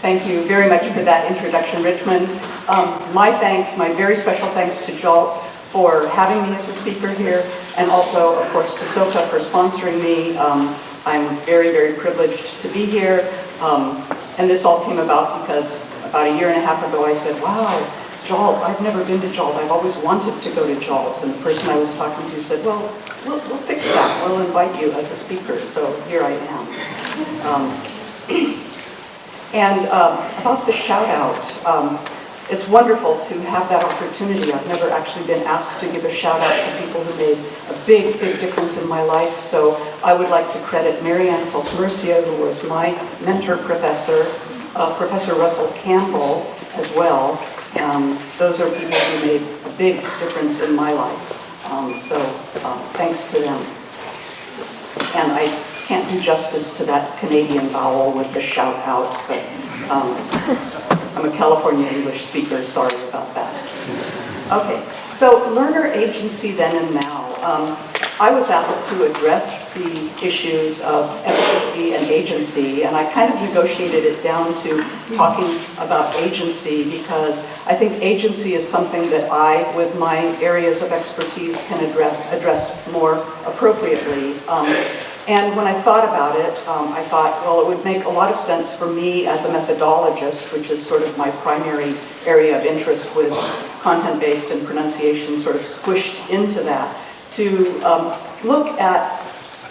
Thank you very much for that introduction, Richmond. My thanks, my very special thanks to JALT for having me as a speaker here, and also, of course, to SOCA for sponsoring me. I'm very, very privileged to be here. And this all came about because about a year and a half ago I said, wow, JALT, I've never been to JALT. I've always wanted to go to JALT. And the person I was talking to said, well, we'll fix that. We'll invite you as a speaker. So here I am. About the shout out, it's wonderful to have that opportunity. I've never actually been asked to give a shout out to people who made a big, big difference in my life. So I would like to credit Marianne Salsmercia, who was my mentor professor, Professor Russell Campbell as well. Those are people who made a big difference in my life. Thanks to them. And I can't do justice to that Canadian vowel with the shout out, but I'm a California English speaker, sorry about that. Okay, so learner agency then and now. I was asked to address the issues of efficacy and agency, and I kind of negotiated it down to talking about agency because I think agency is something that I, with my areas of expertise, can address more appropriately. And when I thought about it, I thought, well, it would make a lot of sense for me as a methodologist, which is sort of my primary area of interest with content-based and pronunciation sort of squished into that, to look at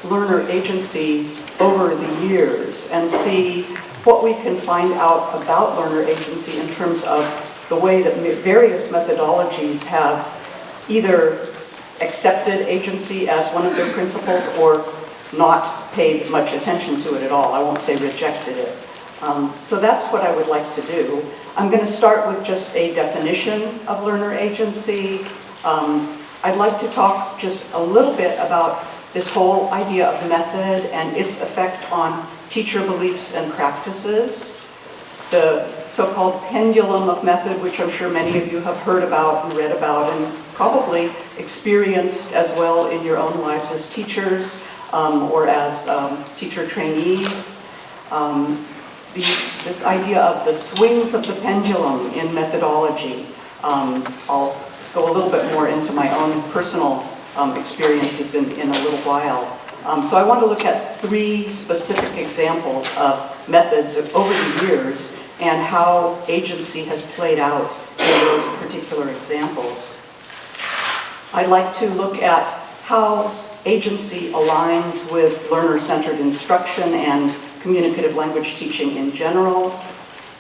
learner agency over the years and see what we can find out about learner agency in terms of the way that various methodologies have either accepted agency as one of their principles or not paid much attention to it at all. I won't say rejected it. So that's what I would like to do. I'm going to start with just a definition of learner agency. I'd like to talk just a little bit about this whole idea of method and its effect on teacher beliefs and practices. The so-called pendulum of method, which I'm sure many of you have heard about and read about and probably experienced as well in your own lives as teachers. Or as teacher trainees. This idea of the swings of the pendulum in methodology. I'll go a little bit more into my own personal experiences in a little while. So I want to look at 3 specific examples of methods over the years and how agency has played out in those particular examples. I'd like to look at how agency aligns with learner-centered instruction and communicative language teaching in general,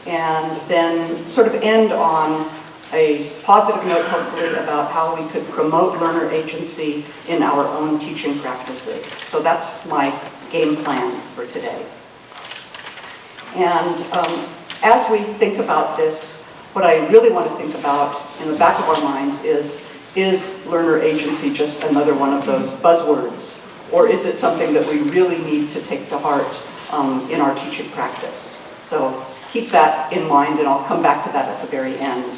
and then sort of end on a positive note, hopefully, about how we could promote learner agency in our own teaching practices. So that's my game plan for today. And as we think about this, what I really want to think about in the back of our minds is learner agency just another one of those buzzwords? Or is it something that we really need to take to heart in our teaching practice? So keep that in mind, and I'll come back to that at the very end.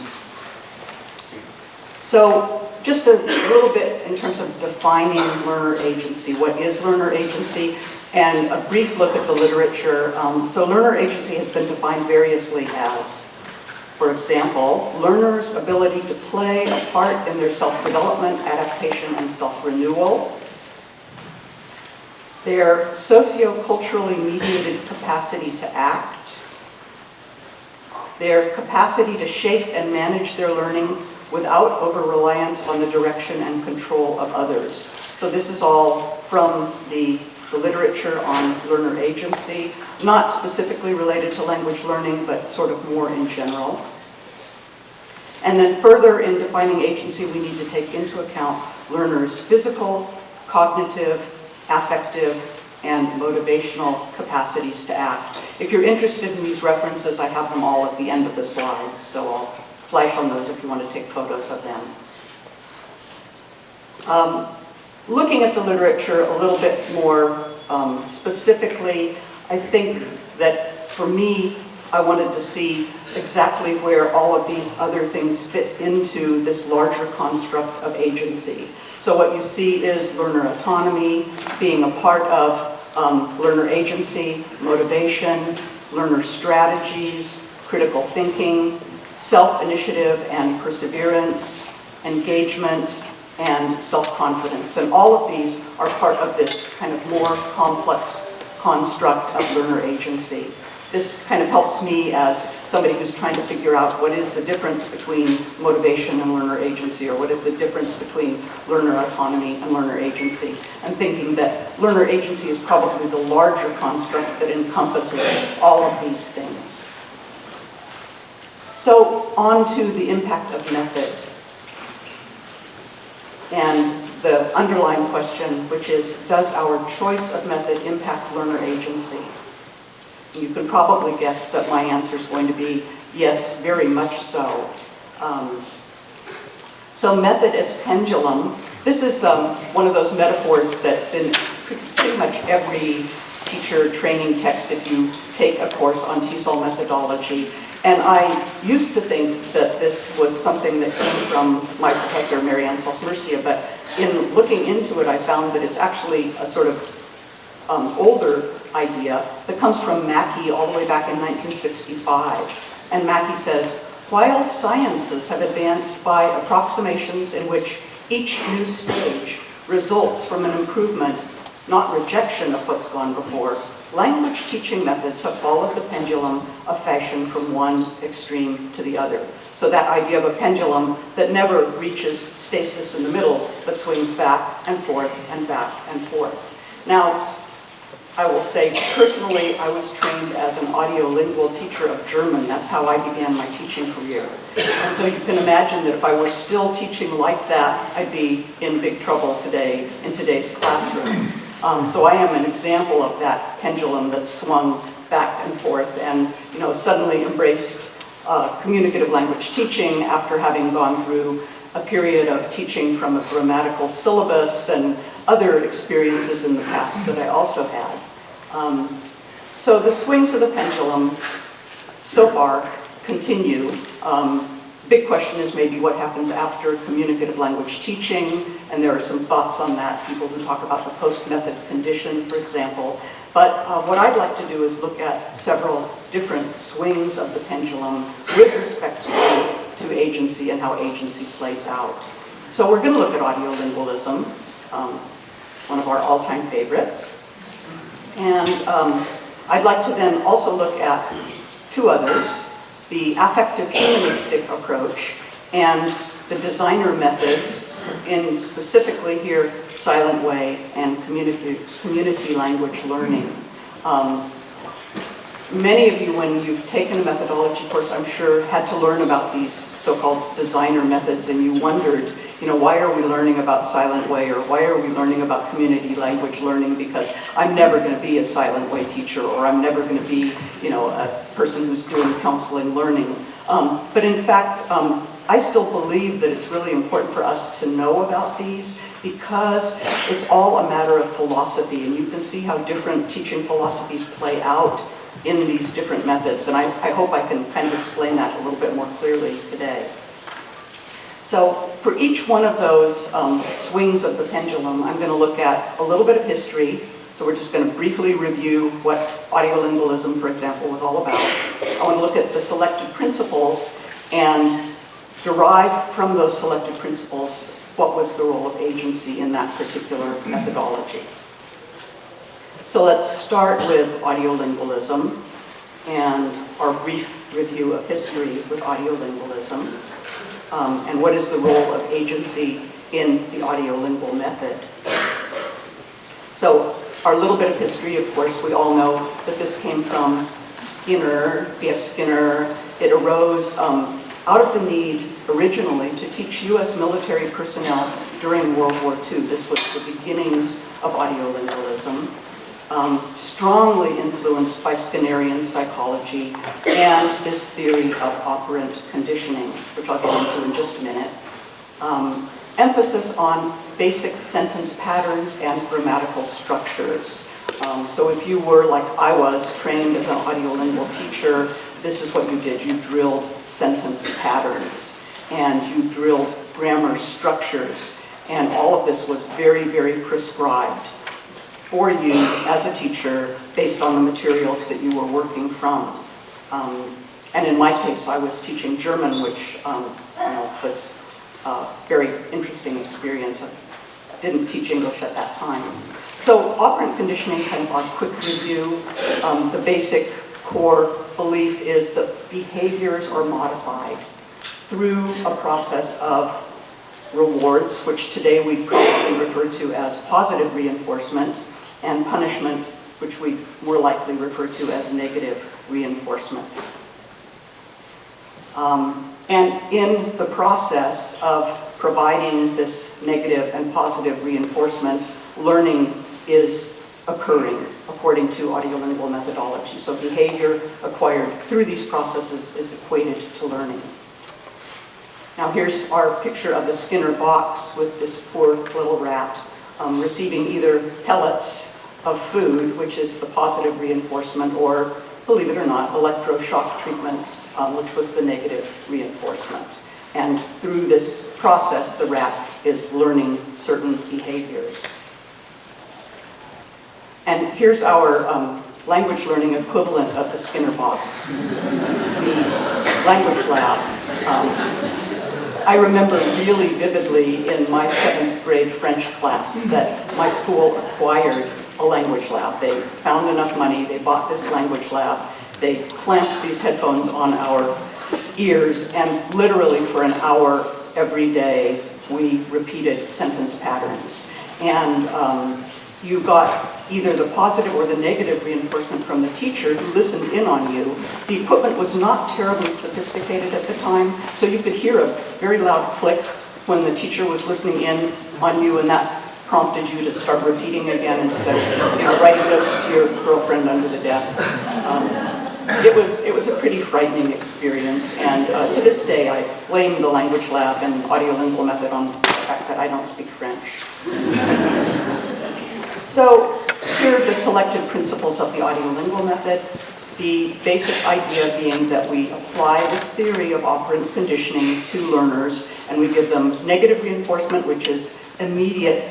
So just a little bit in terms of defining learner agency. What is learner agency? And a brief look at the literature. So learner agency has been defined variously as, for example, learners' ability to play a part in their self-development, adaptation, and self-renewal. Their socio-culturally mediated capacity to act. Their capacity to shape and manage their learning without over-reliance on the direction and control of others. So this is all from the literature on learner agency, not specifically related to language learning, but sort of more in general. And then further in defining agency, we need to take into account learners' physical, cognitive, affective, and motivational capacities to act. If you're interested in these references, I have them all at the end of the slides, so I'll flash on those if you want to take photos of them. Looking at the literature a little bit more specifically, I think that for me, I wanted to see exactly where all of these other things fit into this larger construct of agency. So what you see is learner autonomy being a part of learner agency, motivation, learner strategies, critical thinking, self-initiative and perseverance, engagement, and self-confidence. And all of these are part of this kind of more complex construct of learner agency. This kind of helps me as somebody who's trying to figure out what is the difference between motivation and learner agency, or what is the difference between learner autonomy and learner agency, and thinking that learner agency is probably the larger construct that encompasses all of these things. So on to the impact of method. And the underlying question, which is, does our choice of method impact learner agency? You can probably guess that my answer is going to be yes, very much so. So method as pendulum. This is one of those metaphors that's in pretty much every teacher training text if you take a course on TESOL methodology. And I used to think that this was something that came from my professor, Mary Ann Salsmercia, but in looking into it, I found that it's actually a sort of older idea that comes from Mackey all the way back in 1965. And Mackey says, while sciences have advanced by approximations in which each new stage results from an improvement, not rejection of what's gone before, language teaching methods have followed the pendulum of fashion from one extreme to the other. So that idea of a pendulum that never reaches stasis in the middle, but swings back and forth and back and forth. Now, I will say, personally, I was trained as an audiolingual teacher of German. That's how I began my teaching career. And so you can imagine that if I were still teaching like that, I'd be in big trouble today in today's classroom. So I am an example of that pendulum that swung back and forth and, suddenly embraced communicative language teaching after having gone through a period of teaching from a grammatical syllabus and other experiences in the past that I also had. So the swings of the pendulum so far continue. Big question is maybe what happens after communicative language teaching, and there are some thoughts on that, people who talk about the post-method condition, for example. But what I'd like to do is look at several different swings of the pendulum with respect to agency and how agency plays out. So we're going to look at audiolingualism, one of our all-time favorites. And I'd like to then also look at two others, the affective humanistic approach and the designer methods, in specifically here silent way and community language learning. Many of you, when you've taken a methodology course, I'm sure, had to learn about these so-called designer methods, and you wondered, why are we learning about silent way, or why are we learning about community language learning, because I'm never going to be a silent way teacher, or I'm never going to be, a person who's doing counseling learning. But in fact, I still believe that it's really important for us to know about these, because it's all a matter of philosophy, and you can see how different teaching philosophies play out in these different methods, and I hope I can kind of explain that a little bit more clearly today. So for each one of those swings of the pendulum, I'm going to look at a little bit of history. So we're just going to briefly review what audiolingualism, for example, was all about. I want to look at the selected principles and derive from those selected principles what was the role of agency in that particular methodology. So let's start with audiolingualism and our brief review of history with audiolingualism, and what is the role of agency in the audiolingual method. So our little bit of history, of course, we all know that this came from Skinner, B.F. Skinner. It arose out of the need originally to teach U.S. military personnel during World War II. This was the beginnings of audiolingualism. Strongly influenced by Skinnerian psychology and this theory of operant conditioning, which I'll go into in just a minute. Emphasis on basic sentence patterns and grammatical structures. So if you were, like I was, trained as an audiolingual teacher, this is what you did. You drilled sentence patterns, and you drilled grammar structures, and all of this was very, very prescribed for you as a teacher based on the materials that you were working from. And in my case, I was teaching German, which was a very interesting experience. I didn't teach English at that time. So operant conditioning, kind of our quick review, the basic core belief is that behaviors are modified through a process of rewards, which today we probably refer to as positive reinforcement, and punishment, which we more likely refer to as negative reinforcement. And in the process of providing this negative and positive reinforcement, learning is occurring according to audiolingual methodology. So behavior acquired through these processes is equated to learning. Now here's our picture of the Skinner box with this poor little rat receiving either pellets of food, which is the positive reinforcement, or, believe it or not, electroshock treatments, which was the negative reinforcement. And through this process, the rat is learning certain behaviors. And here's our language learning equivalent of the Skinner box, the language lab. I remember really vividly in my 7th grade French class that my school acquired a language lab. They found enough money, they bought this language lab, they clamped these headphones on our ears, and literally for an hour every day we repeated sentence patterns. And you got either the positive or the negative reinforcement from the teacher who listened in on you. The equipment was not terribly sophisticated at the time, so you could hear a very loud click when the teacher was listening in on you, and that prompted you to start repeating again instead of writing notes to your girlfriend under the desk. It was a pretty frightening experience, and to this day I blame the language lab and audiolingual method on the fact that I don't speak French. So here are the selected principles of the audiolingual method. The basic idea being that we apply this theory of operant conditioning to learners, and we give them negative reinforcement, which is immediate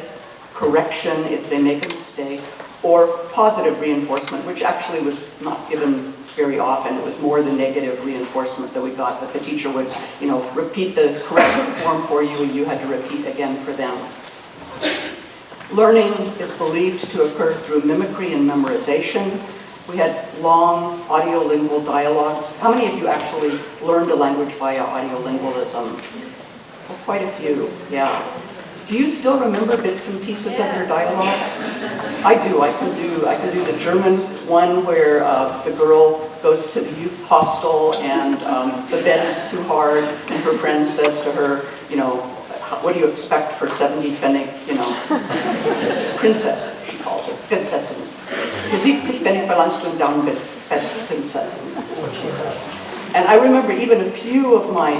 correction if they make a mistake, or positive reinforcement, which actually was not given very often. It was more the negative reinforcement that we got, that the teacher would, repeat the correct form for you and you had to repeat again for them. Learning is believed to occur through mimicry and memorization. We had long audiolingual dialogues. How many of you actually learned a language via audiolingualism? Well, quite a few, yeah. Do you still remember bits and pieces of your dialogues? I do. I can do the German one where the girl goes to the youth hostel and the bed is too hard, and her friend says to her, what do you expect for 70 Pfennig, Princess, she calls her, Prinzessin. Für 70 Pfennig verlangst du down Bett, Prinzessin, is what she says. And I remember even a few of my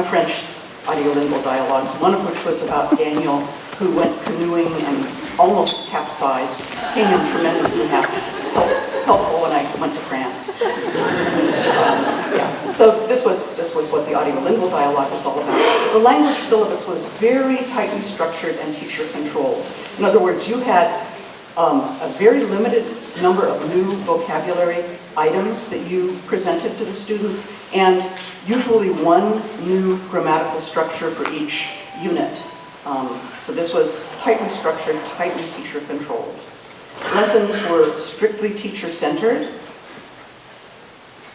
French audiolingual dialogues, one of which was about Daniel, who went canoeing and almost capsized, came in tremendously helpful when I went to France. So this was what the audiolingual dialogue was all about. The language syllabus was very tightly structured and teacher controlled. In other words, you had a very limited number of new vocabulary items that you presented to the students, and usually one new grammatical structure for each unit. So this was tightly structured, tightly teacher controlled. Lessons were strictly teacher-centered.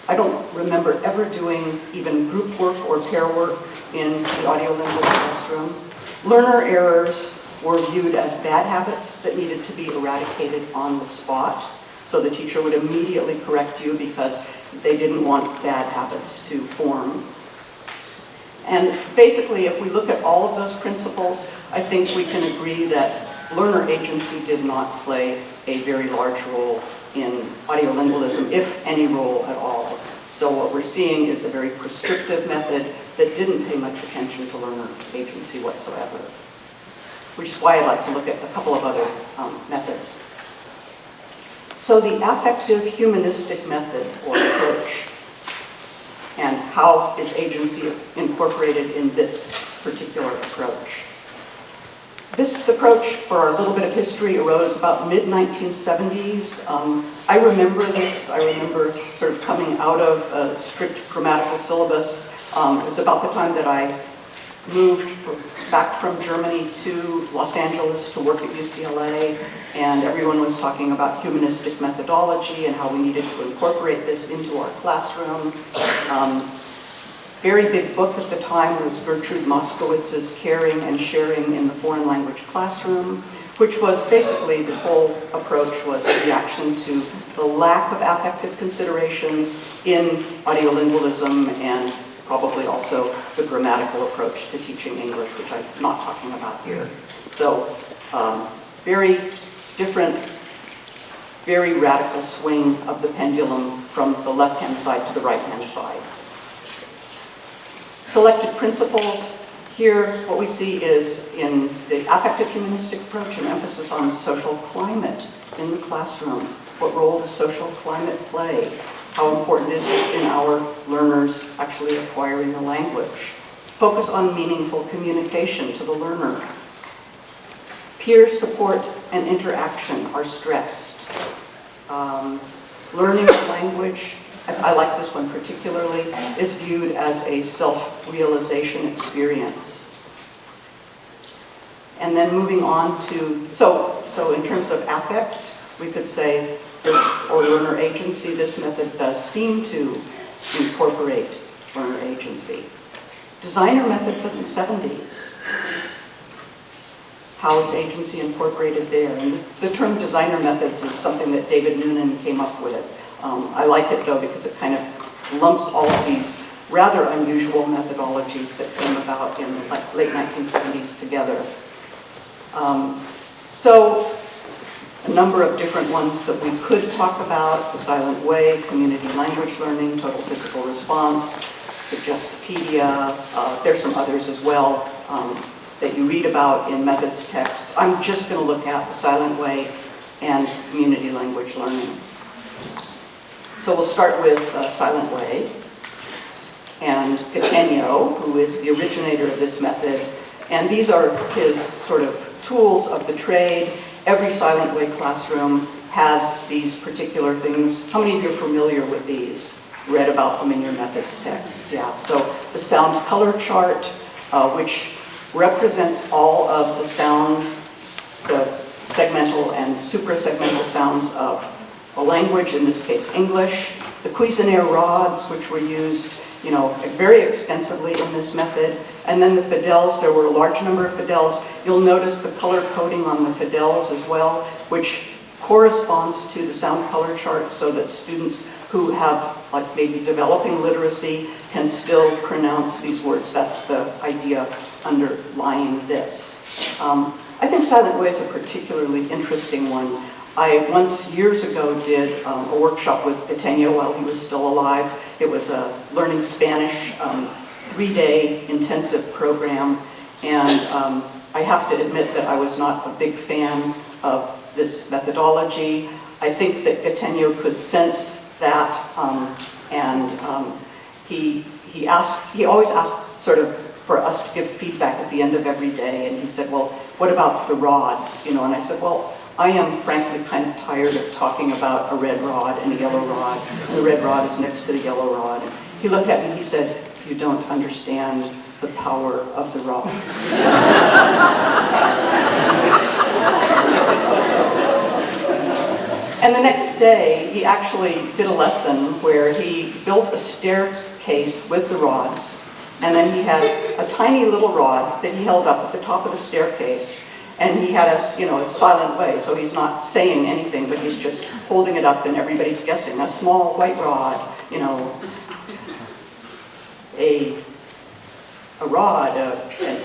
I don't remember ever doing even group work or pair work in the audiolingual classroom. Learner errors were viewed as bad habits that needed to be eradicated on the spot. So the teacher would immediately correct you because they didn't want bad habits to form. And basically, if we look at all of those principles, I think we can agree that learner agency did not play a very large role in audiolingualism, if any role at all. So what we're seeing is a very prescriptive method that didn't pay much attention to learner agency whatsoever, which is why I'd like to look at a couple of other methods. So the affective humanistic method or approach, and how is agency incorporated in this particular approach? This approach, for a little bit of history, arose about mid-1970s. I remember this. I remember sort of coming out of a strict grammatical syllabus. It was about the time that I moved back from Germany to Los Angeles to work at UCLA, and everyone was talking about humanistic methodology and how we needed to incorporate this into our classroom. Very big book at the time was Gertrude Moskowitz's Caring and Sharing in the Foreign Language Classroom, which was basically, this whole approach was a reaction to the lack of affective considerations in audiolingualism and probably also the grammatical approach to teaching English, which I'm not talking about here. So, very different, very radical swing of the pendulum from the left-hand side to the right-hand side. Selected principles. Here, what we see is in the affective humanistic approach, an emphasis on social climate in the classroom. What role does social climate play? How important is this in our learners actually acquiring the language? Focus on meaningful communication to the learner. Peer support and interaction are stressed. Learning the language, I like this one particularly, is viewed as a self-realization experience. And then moving on to, so in terms of affect, we could say this, or learner agency, this method does seem to incorporate learner agency. Designer methods of the 70s. How is agency incorporated there? And the term designer methods is something that David Noonan came up with. I like it though because it kind of lumps all of these rather unusual methodologies that came about in the late 1970s together. So a number of different ones that we could talk about: the silent way, community language learning, total physical response, Suggestopedia. There's some others as well that you read about in methods texts. I'm just going to look at the silent way and community language learning. So we'll start with silent way. And Catania, who is the originator of this method, and these are his sort of tools of the trade. Every silent way classroom has these particular things. How many of you are familiar with these? Read about them in your methods texts, yeah. So the sound color chart, which represents all of the sounds, the segmental and suprasegmental sounds of a language, in this case English. The Cuisenaire rods, which were used, very extensively in this method. And then the fidels, there were a large number of fidels. You'll notice the color coding on the fidels as well, which corresponds to the sound color chart, so that students who have, like, maybe developing literacy can still pronounce these words. That's the idea underlying this. I think silent way is a particularly interesting one. I once, years ago, did a workshop with Catania while he was still alive. It was a learning Spanish 3-day intensive program, and I have to admit that I was not a big fan of this methodology. I think that Catania could sense that, and he always asked sort of for us to give feedback at the end of every day, and he said, well, what about the rods? And I said, well, I am frankly kind of tired of talking about a red rod and a yellow rod, and the red rod is next to the yellow rod. And he looked at me and he said, you don't understand the power of the rods. And the next day, he actually did a lesson where he built a staircase with the rods, and then he had a tiny little rod that he held up at the top of the staircase. And he had us, it's silent way, so he's not saying anything, but he's just holding it up and everybody's guessing. A small white rod, a rod.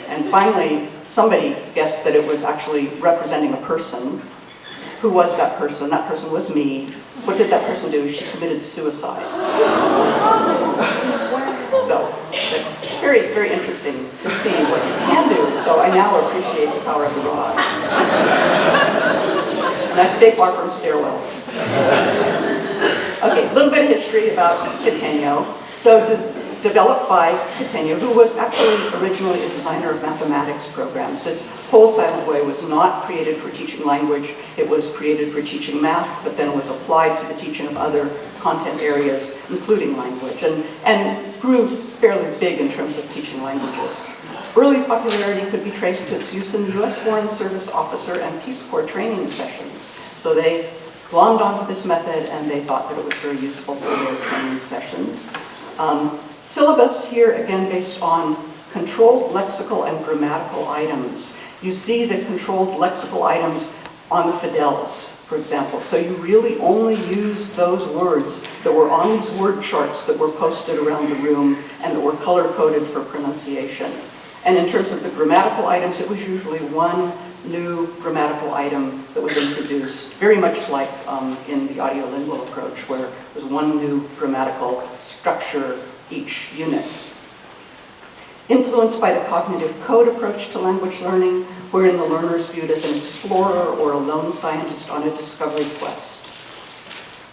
And finally, somebody guessed that it was actually representing a person. Who was that person? That person was me. What did that person do? She committed suicide. So, very, very interesting to see what you can do. So I now appreciate the power of the rod. And I stay far from stairwells. Okay, a little bit of history about Catania. So developed by Catania, who was actually originally a designer of mathematics programs. This whole silent way was not created for teaching language. It was created for teaching math, but then was applied to the teaching of other content areas, including language, and grew fairly big in terms of teaching languages. Early popularity could be traced to its use in the U.S. Foreign Service officer and Peace Corps training sessions. So they glommed onto this method, and they thought that it was very useful for their training sessions. Syllabus here, again, based on controlled lexical and grammatical items. You see the controlled lexical items on the Fidels, for example. So you really only used those words that were on these word charts that were posted around the room and that were color-coded for pronunciation. And in terms of the grammatical items, it was usually one new grammatical item that was introduced, very much like in the audiolingual approach, where it was one new grammatical structure each unit. Influenced by the cognitive code approach to language learning, wherein the learner is viewed as an explorer or a lone scientist on a discovery quest.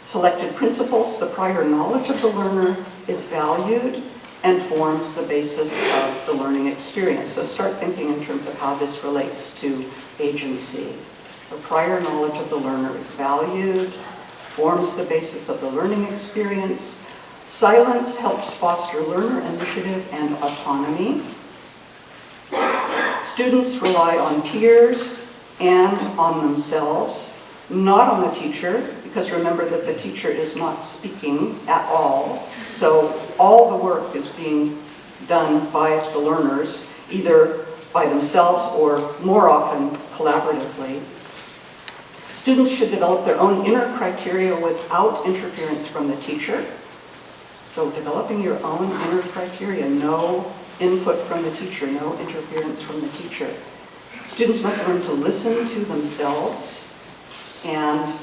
Selected principles, the prior knowledge of the learner is valued and forms the basis of the learning experience. So start thinking in terms of how this relates to agency. The prior knowledge of the learner is valued, forms the basis of the learning experience. Silence helps foster learner initiative and autonomy. Students rely on peers and on themselves, not on the teacher, because remember that the teacher is not speaking at all. So all the work is being done by the learners, either by themselves or more often collaboratively. Students should develop their own inner criteria without interference from the teacher. So developing your own inner criteria, no input from the teacher, no interference from the teacher. Students must learn to listen to themselves, and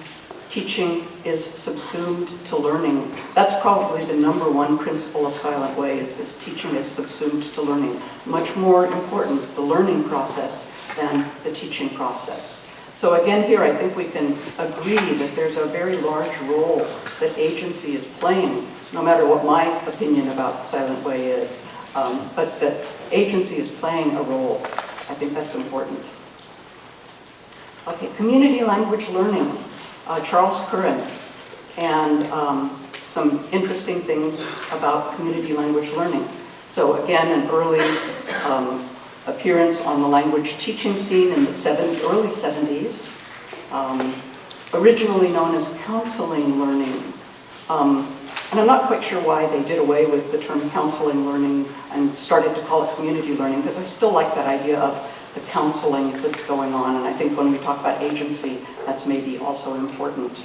teaching is subsumed to learning. That's probably the #1 principle of Silent Way, is this teaching is subsumed to learning. Much more important, the learning process, than the teaching process. So again here, I think we can agree that there's a very large role that agency is playing, no matter what my opinion about Silent Way is, but that agency is playing a role. I think that's important. Okay, community language learning. Charles Curran, and some interesting things about community language learning. So again, an early appearance on the language teaching scene in the early 70s, originally known as counseling learning. And I'm not quite sure why they did away with the term counseling learning and started to call it community learning, because I still like that idea of the counseling that's going on, and I think when we talk about agency, that's maybe also important.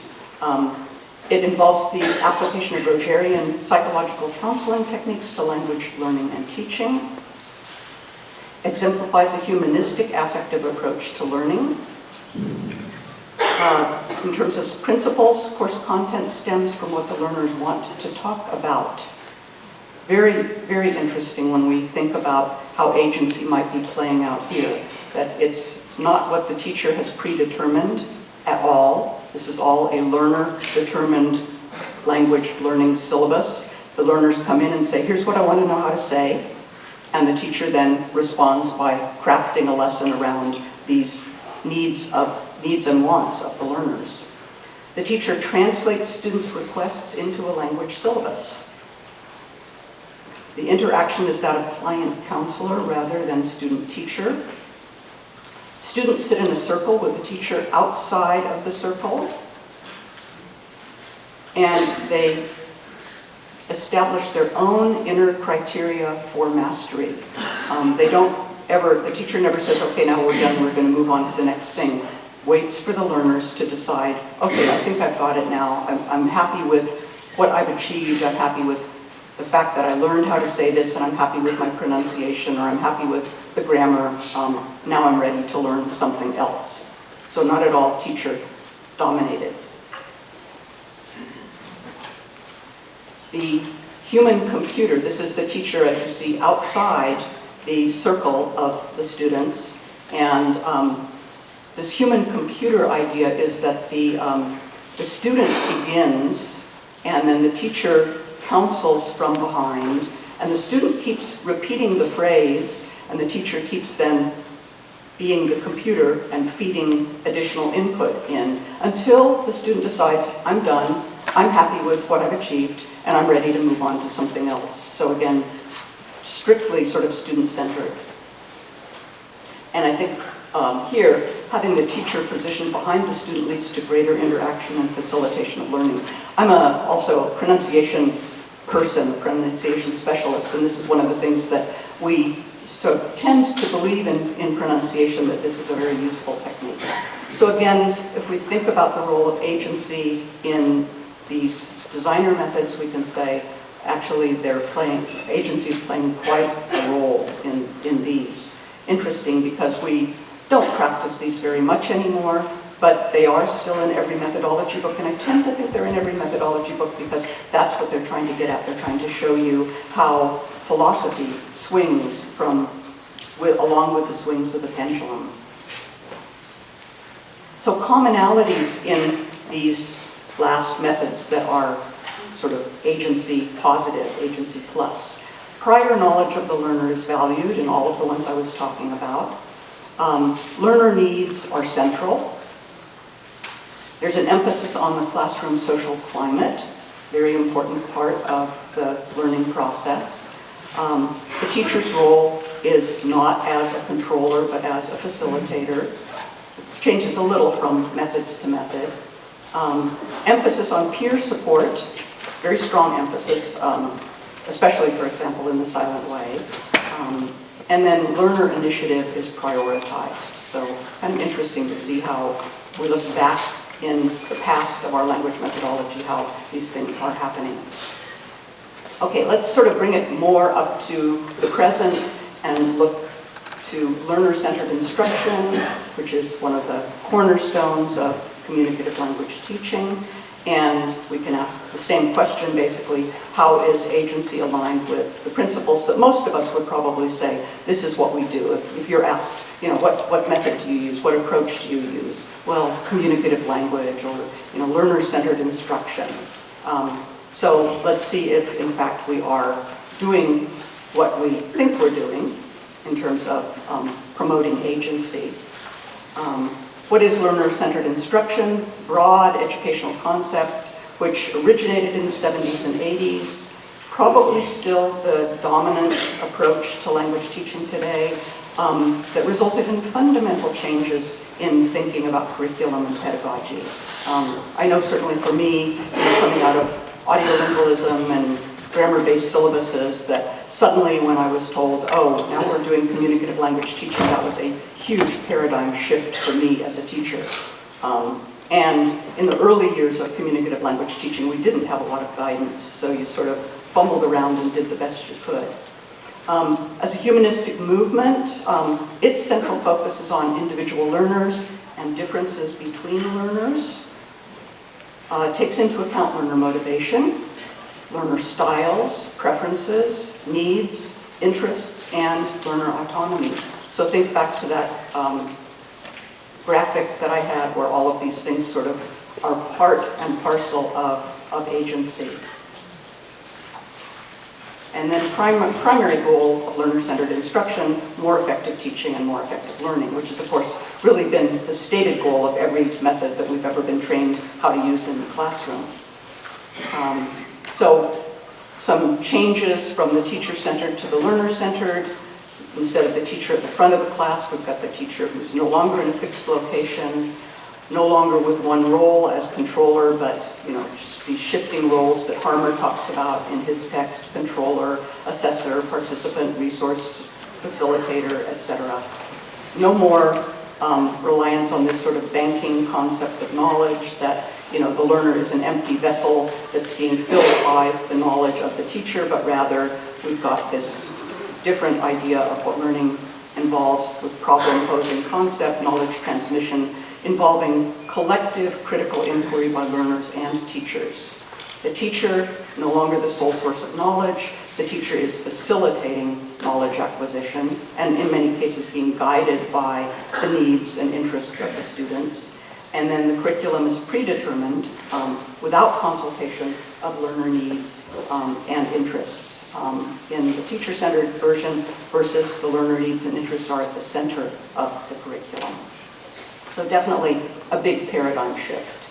It involves the application of Rogerian psychological counseling techniques to language learning and teaching. Exemplifies a humanistic affective approach to learning. In terms of principles, course content stems from what the learners want to talk about. Very, very interesting when we think about how agency might be playing out here, that it's not what the teacher has predetermined at all. This is all a learner-determined language learning syllabus. The learners come in and say, here's what I want to know how to say, and the teacher then responds by crafting a lesson around these needs and wants of the learners. The teacher translates students' requests into a language syllabus. The interaction is that of client-counselor rather than student-teacher. Students sit in a circle with the teacher outside of the circle, and they establish their own inner criteria for mastery. The teacher never says, okay, now we're done, we're going to move on to the next thing. Waits for the learners to decide, okay, I think I've got it now. I'm happy with what I've achieved. I'm happy with the fact that I learned how to say this, and I'm happy with my pronunciation, or I'm happy with the grammar. Now I'm ready to learn something else. So not at all teacher dominated. The human computer, this is the teacher, as you see, outside the circle of the students. And this human computer idea is that the student begins, and then the teacher counsels from behind, And the student keeps repeating the phrase, and the teacher keeps then being the computer and feeding additional input in until the student decides, I'm done, I'm happy with what I've achieved, and I'm ready to move on to something else. So again, strictly sort of student-centered. And I think here, having the teacher positioned behind the student leads to greater interaction and facilitation of learning. I'm also a pronunciation person, a pronunciation specialist, and this is one of the things that we tend to believe in pronunciation, that this is a very useful technique. So again, if we think about the role of agency in these designer methods, we can say, actually, agency is playing quite a role in these. Interesting, because we don't practice these very much anymore, but they are still in every methodology book, and I tend to think they're in every methodology book because that's what they're trying to get at. They're trying to show you how philosophy swings along with the swings of the pendulum. So commonalities in these last methods that are sort of agency positive, agency plus. Prior knowledge of the learner is valued in all of the ones I was talking about. Learner needs are central. There's an emphasis on the classroom social climate, very important part of the learning process. The teacher's role is not as a controller, but as a facilitator. It changes a little from method to method. Emphasis on peer support, very strong emphasis, especially, for example, in the silent way. And then learner initiative is prioritized. So kind of interesting to see how we look back in the past of our language methodology, how these things are happening. Okay, let's sort of bring it more up to the present and look to learner-centered instruction, which is one of the cornerstones of communicative language teaching. And we can ask the same question, basically, how is agency aligned with the principles that most of us would probably say, this is what we do. If you're asked, what method do you use? What approach do you use? Well, communicative language or, learner-centered instruction. So let's see if, in fact, we are doing what we think we're doing in terms of promoting agency. What is learner-centered instruction? Broad educational concept, which originated in the 70s and 80s, probably still the dominant approach to language teaching today, that resulted in fundamental changes in thinking about curriculum and pedagogy. I know certainly for me, coming out of audiolingualism and grammar-based syllabuses, that suddenly when I was told, oh, now we're doing communicative language teaching, that was a huge paradigm shift for me as a teacher. And in the early years of communicative language teaching, we didn't have a lot of guidance, so you sort of fumbled around and did the best you could. As a humanistic movement, its central focus is on individual learners and differences between learners. It takes into account learner motivation, learner styles, preferences, needs, interests, and learner autonomy. So think back to that graphic that I had where all of these things sort of are part and parcel of agency. And then primary goal of learner-centered instruction, more effective teaching and more effective learning, which has, of course, really been the stated goal of every method that we've ever been trained how to use in the classroom. So some changes from the teacher-centered to the learner-centered. Instead of the teacher at the front of the class, we've got the teacher who's no longer in a fixed location, no longer with one role as controller, but just these shifting roles that Harmer talks about in his text: controller, assessor, participant, resource facilitator, etc. No more reliance on this sort of banking concept of knowledge that the learner is an empty vessel that's being filled by the knowledge of the teacher, but rather we've got this different idea of what learning involves with problem-posing concept, knowledge transmission, involving collective critical inquiry by learners and teachers. The teacher, no longer the sole source of knowledge, the teacher is facilitating knowledge acquisition and in many cases being guided by the needs and interests of the students. And then the curriculum is predetermined without consultation of learner needs and interests in the teacher-centered version versus the learner needs and interests are at the center of the curriculum. So definitely a big paradigm shift,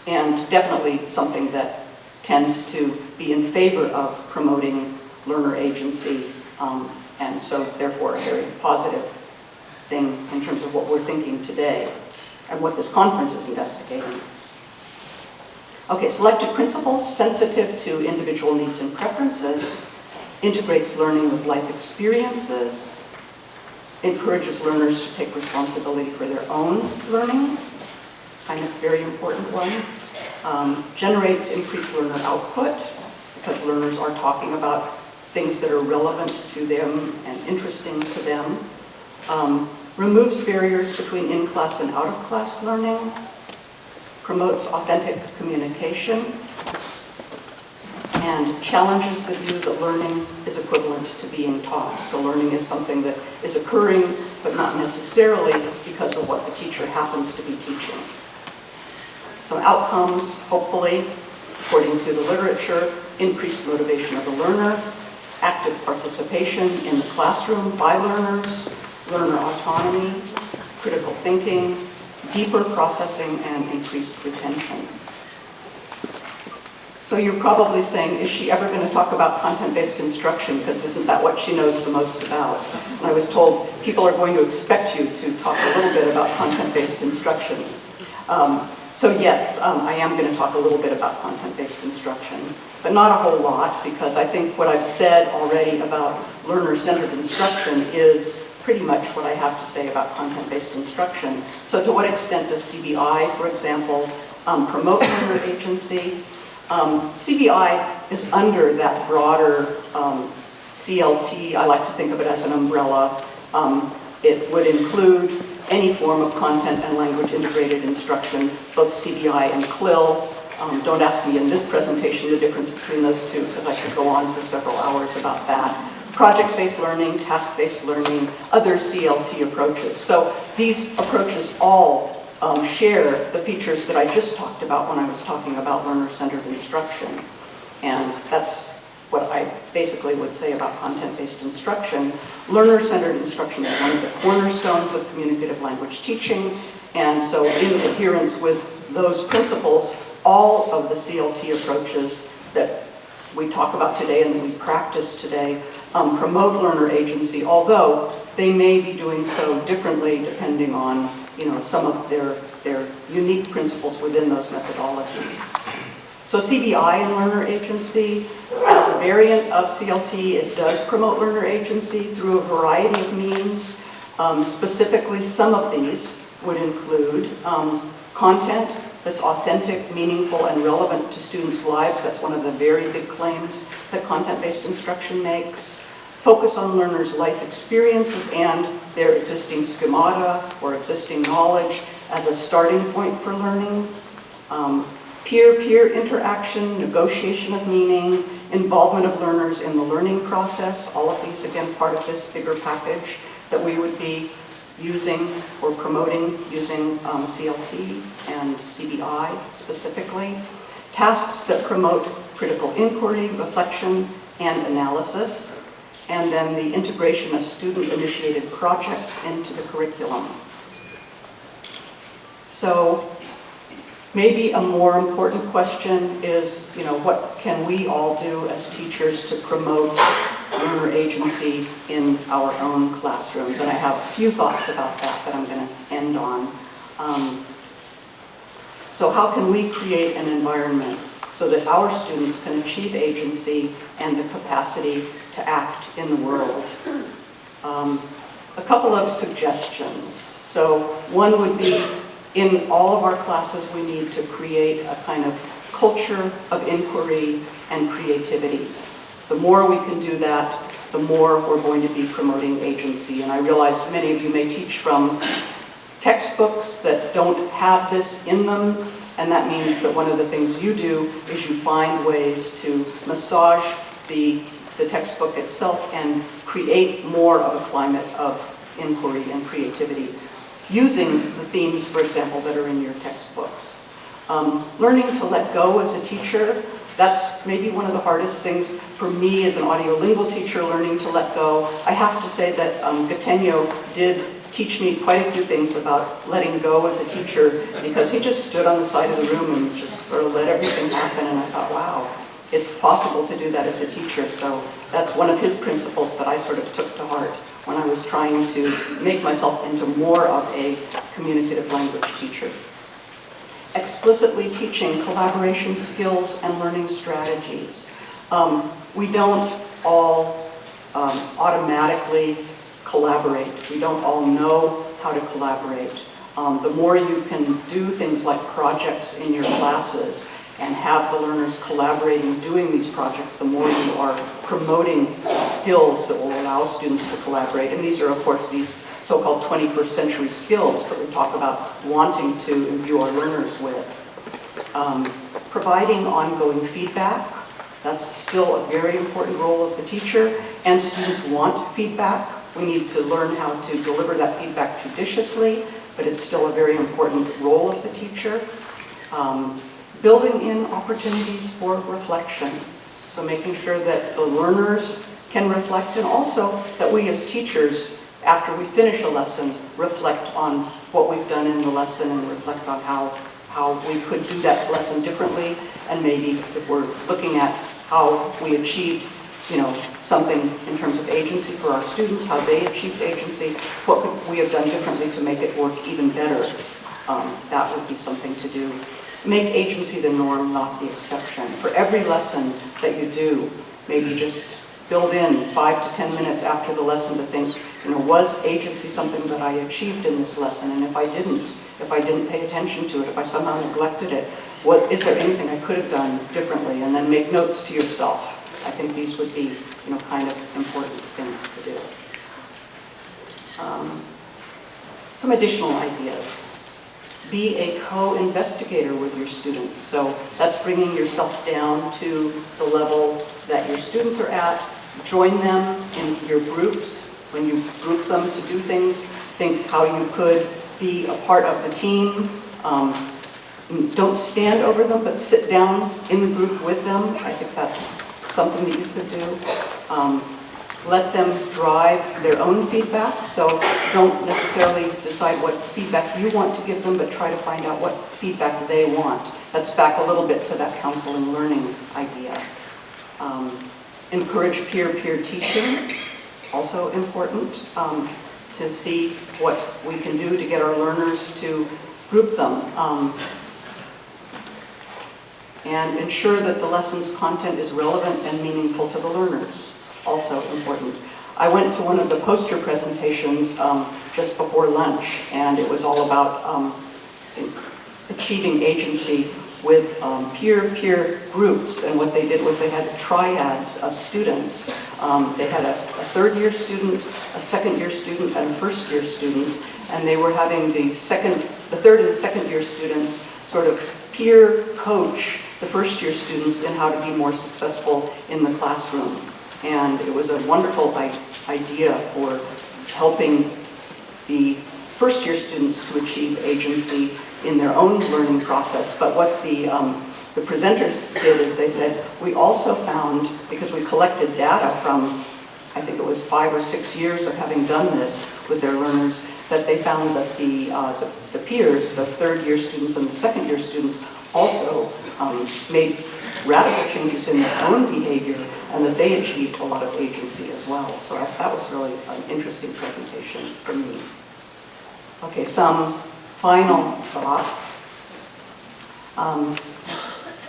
and definitely something that tends to be in favor of promoting learner agency, and so therefore a very positive thing in terms of what we're thinking today and what this conference is investigating. Okay, selected principles sensitive to individual needs and preferences, integrates learning with life experiences, encourages learners to take responsibility for their own learning, kind of very important one, generates increased learner output because learners are talking about things that are relevant to them and interesting to them, removes barriers between in-class and out-of-class learning, promotes authentic communication, and challenges the view that learning is equivalent to being taught. So learning is something that is occurring, but not necessarily because of what the teacher happens to be teaching. So outcomes, hopefully, according to the literature, increased motivation of the learner, active participation in the classroom by learners, learner autonomy, critical thinking, deeper processing, and increased retention. So you're probably saying, is she ever going to talk about content-based instruction? Because isn't that what she knows the most about? And I was told people are going to expect you to talk a little bit about content-based instruction. So yes, I am going to talk a little bit about content-based instruction, but not a whole lot, because I think what I've said already about learner-centered instruction is pretty much what I have to say about content-based instruction. So to what extent does CBI, for example, promote learner agency? CBI is under that broader CLT. I like to think of it as an umbrella. It would include any form of content and language integrated instruction, both CBI and CLIL. Don't ask me in this presentation the difference between those two, because I could go on for several hours about that. Project-based learning, task-based learning, other CLT approaches. So these approaches all share the features that I just talked about when I was talking about learner-centered instruction. And that's what I basically would say about content-based instruction. Learner-centered instruction is one of the cornerstones of communicative language teaching. And so in adherence with those principles, all of the CLT approaches that we talk about today and that we practice today promote learner agency, although they may be doing so differently depending on, some of their unique principles within those methodologies. So CBI and learner agency, as a variant of CLT, it does promote learner agency through a variety of means. Specifically, some of these would include content that's authentic, meaningful, and relevant to students' lives. That's one of the very big claims that content-based instruction makes. Focus on learners' life experiences and their existing schemata or existing knowledge as a starting point for learning. Peer-peer interaction, negotiation of meaning, involvement of learners in the learning process, all of these, again, part of this bigger package that we would be using or promoting using CLT and CBI specifically. Tasks that promote critical inquiry, reflection, and analysis. And then the integration of student-initiated projects into the curriculum. So maybe a more important question is, what can we all do as teachers to promote learner agency in our own classrooms? And I have a few thoughts about that I'm going to end on. So how can we create an environment so that our students can achieve agency and the capacity to act in the world? A couple of suggestions. So one would be, in all of our classes, we need to create a kind of culture of inquiry and creativity. The more we can do that, the more we're going to be promoting agency. And I realize many of you may teach from textbooks that don't have this in them, and that means that one of the things you do is you find ways to massage the textbook itself and create more of a climate of inquiry and creativity. using the themes, for example, that are in your textbooks. Learning to let go as a teacher, that's maybe one of the hardest things for me as an audiolingual teacher, learning to let go. I have to say that Gatenyo did teach me quite a few things about letting go as a teacher, because he just stood on the side of the room and just sort of let everything happen, and I thought, wow, it's possible to do that as a teacher. So that's one of his principles that I sort of took to heart when I was trying to make myself into more of a communicative language teacher. Explicitly teaching collaboration skills and learning strategies. We don't all automatically collaborate. We don't all know how to collaborate. The more you can do things like projects in your classes and have the learners collaborating, doing these projects, the more you are promoting skills that will allow students to collaborate. And these are, of course, these so-called 21st century skills that we talk about wanting to imbue our learners with. Providing ongoing feedback, that's still a very important role of the teacher, and students want feedback. We need to learn how to deliver that feedback judiciously, but it's still a very important role of the teacher. Building in opportunities for reflection, so making sure that the learners can reflect, and also that we as teachers, after we finish a lesson, reflect on what we've done in the lesson and reflect on how we could do that lesson differently, and maybe if we're looking at how we achieved something in terms of agency for our students, how they achieved agency, what could we have done differently to make it work even better? That would be something to do. Make agency the norm, not the exception. For every lesson that you do, maybe just build in 5 to 10 minutes after the lesson to think, was agency something that I achieved in this lesson? And if I didn't pay attention to it, if I somehow neglected it, is there anything I could have done differently? And then make notes to yourself. I think these would be, kind of important things to do. Some additional ideas. Be a co-investigator with your students. So that's bringing yourself down to the level that your students are at. Join them in your groups. When you group them to do things, think how you could be a part of the team. Don't stand over them, but sit down in the group with them. I think that's something that you could do. Let them drive their own feedback, so don't necessarily decide what feedback you want to give them, but try to find out what feedback they want. That's back a little bit to that counseling learning idea. Encourage peer-peer teaching, also important, to see what we can do to get our learners to group them. And ensure that the lesson's content is relevant and meaningful to the learners. Also important. I went to one of the poster presentations just before lunch, and it was all about achieving agency with peer-peer groups. And what they did was they had triads of students. They had a third-year student, a second-year student, and a first-year student, and they were having the third and second-year students sort of peer coach the first-year students in how to be more successful in the classroom. And it was a wonderful idea for helping the first-year students to achieve agency in their own learning process. But what the presenters did is they said, we also found, because we collected data from, I think it was 5 or 6 years of having done this with their learners, that they found that the peers, the third-year students and the second-year students, also made radical changes in their own behavior, and that they achieved a lot of agency as well. So that was really an interesting presentation for me. Okay, some final thoughts.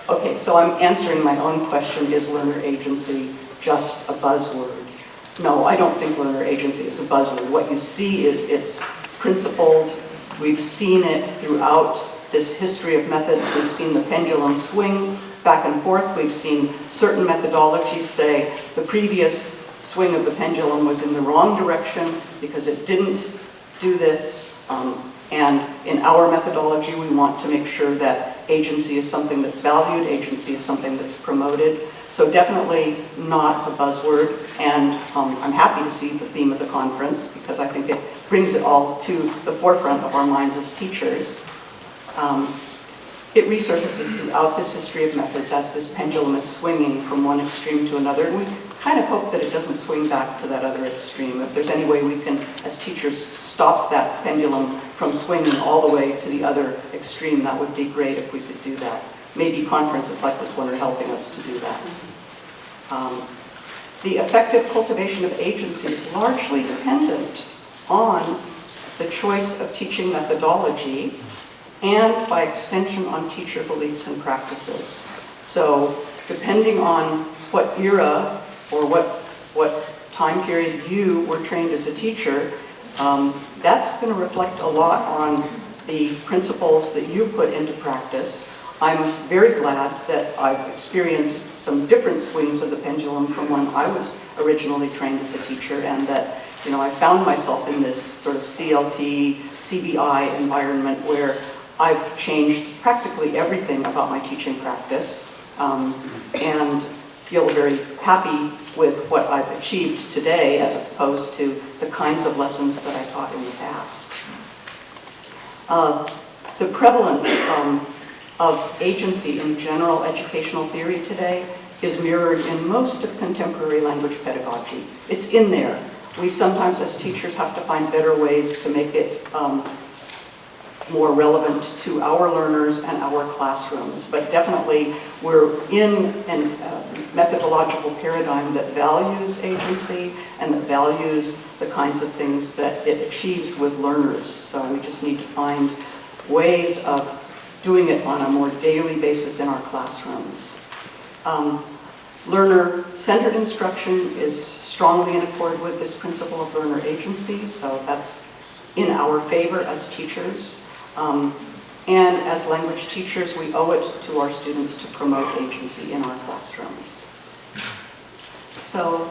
Okay, so I'm answering my own question, is learner agency just a buzzword? No, I don't think learner agency is a buzzword. What you see is it's principled. We've seen it throughout this history of methods. We've seen the pendulum swing back and forth. We've seen certain methodologies say the previous swing of the pendulum was in the wrong direction because it didn't do this. And in our methodology, we want to make sure that agency is something that's valued, agency is something that's promoted. So definitely not a buzzword, and I'm happy to see the theme of the conference because I think it brings it all to the forefront of our minds as teachers. It resurfaces throughout this history of methods as this pendulum is swinging from one extreme to another. And we kind of hope that it doesn't swing back to that other extreme. If there's any way we can, as teachers, stop that pendulum from swinging all the way to the other extreme, that would be great if we could do that. Maybe conferences like this one are helping us to do that. The effective cultivation of agency is largely dependent on the choice of teaching methodology and, by extension, on teacher beliefs and practices. So, depending on what era or what time period you were trained as a teacher, that's going to reflect a lot on the principles that you put into practice. I'm very glad that I've experienced some different swings of the pendulum from when I was originally trained as a teacher, and that, you know, I found myself in this sort of CLT, CBI environment where I've changed practically everything about my teaching practice, and feel very happy with what I've achieved today as opposed to the kinds of lessons that I taught in the past. The prevalence of agency in general educational theory today is mirrored in most of contemporary language pedagogy. It's in there. We sometimes as teachers have to find better ways to make it more relevant to our learners and our classrooms. But definitely we're in a methodological paradigm that values agency and that values the kinds of things that it achieves with learners. So we just need to find ways of doing it on a more daily basis in our classrooms. Learner-centered instruction is strongly in accord with this principle of learner agency, so that's in our favor as teachers. And as language teachers, we owe it to our students to promote agency in our classrooms. So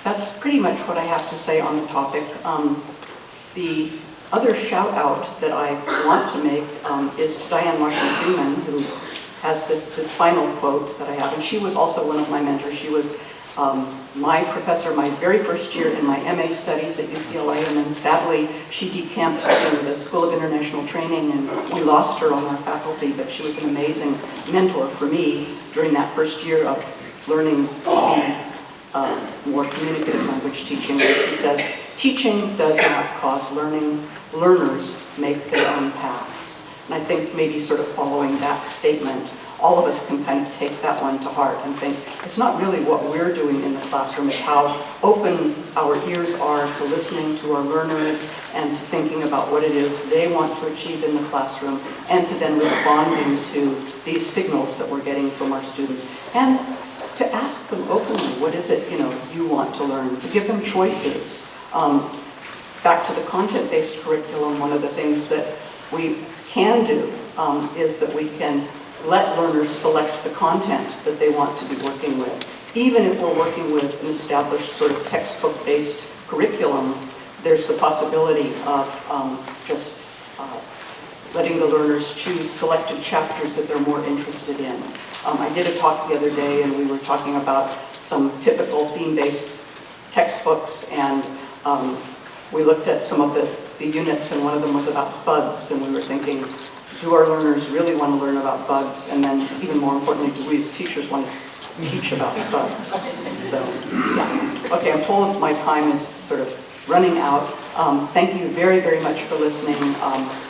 that's pretty much what I have to say on the topic. The other shout out that I want to make is to Diane Marshall-Freeman, who has this final quote that I have, and she was also one of my mentors. She was my professor my very first year in my MA studies at UCLA, and then sadly she decamped to the School of International Training, and we lost her on our faculty, but she was an amazing mentor for me during that first year of learning to be more communicative language teaching. She says, teaching does not cause learning, learners make their own paths. And I think maybe sort of following that statement, all of us can kind of take that one to heart and think, it's not really what we're doing in the classroom, it's how open our ears are to listening to our learners and to thinking about what it is they want to achieve in the classroom, and to then responding to these signals that we're getting from our students. And to ask them openly, what is it you want to learn, to give them choices. Back to the content-based curriculum, one of the things that we can do is that we can let learners select the content that they want to be working with. Even if we're working with an established sort of textbook-based curriculum, there's the possibility of just letting the learners choose selected chapters that they're more interested in. I did a talk the other day, and we were talking about some typical theme-based textbooks, and we looked at some of the units, and one of them was about bugs, and we were thinking, do our learners really want to learn about bugs? And then, even more importantly, do we as teachers want to teach about bugs? So, yeah. Okay, I'm told my time is sort of running out. Thank you very, very much for listening.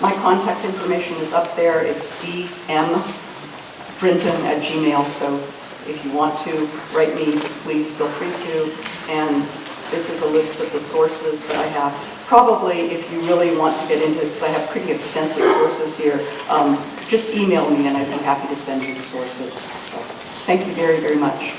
My contact information is up there. It's dmbrinton@gmail.com, so if you want to write me, please feel free to. And this is a list of the sources that I have. Probably, if you really want to get into it, because I have pretty extensive sources here, just email me and I'd be happy to send you the sources. So, thank you very, very much.